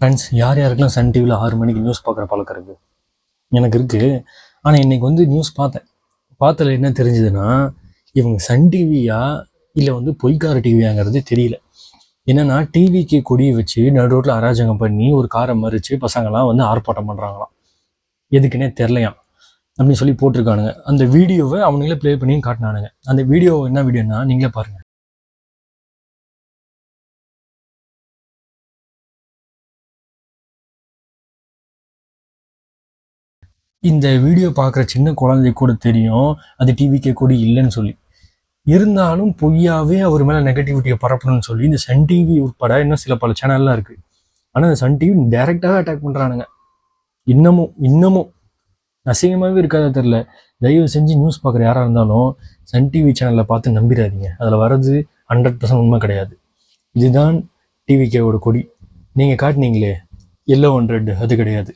Friends, யார் யாருக்கெல்லாம் Sun டிவியில் 6 மணிக்கு நியூஸ் பார்க்குற பழக்கம் இருக்குது? எனக்கு இருக்குது. ஆனால் இன்றைக்கி நியூஸ் பார்த்ததில் என்ன தெரிஞ்சுதுன்னா, இவங்க சன் டிவியா இல்லை பொய்க்கார டிவியாங்கிறது தெரியல. என்னென்னா, டிவிக்கு கொடியை வச்சு நடு ரோட்டில் அராஜகம் பண்ணி ஒரு காரை மறித்து பசங்கள்லாம் ஆர்ப்பாட்டம் பண்ணுறாங்களாம். எதுக்குன்னே தெரிலையாம் அப்படின்னு சொல்லி போட்டிருக்கானுங்க. அந்த வீடியோவை அவனுங்களே ப்ளே பண்ணியும் காட்டினானுங்க. அந்த வீடியோ என்ன வீடியோன்னா நீங்களே பாருங்கள். இந்த வீடியோ பார்க்குற சின்ன குழந்தை கூட தெரியும் அது டிவிக்கே கொடி இல்லைன்னு சொல்லி. இருந்தாலும் பொய்யாவே அவர் மேலே நெகட்டிவிட்டியை பரப்பணும்னு சொல்லி இந்த சன் டிவி உட்பட இன்னும் சில பல சேனல்லாம் இருக்குது. ஆனால் இந்த சன் டிவி டைரெக்டாகவே அட்டாக் பண்ணுறானுங்க. இன்னமும் அசிங்கமாகவே இருக்காத தெரில. தயவு செஞ்சு நியூஸ் பார்க்குற யாராக இருந்தாலும் சன் டிவி சேனலில் பார்த்து நம்பிடாதீங்க. அதில் வர்றது 100% உண்மை கிடையாது. இதுதான் டிவிக்கேவோட கொடி. நீங்கள் காட்டினீங்களே எல்லோ 100 அது கிடையாது.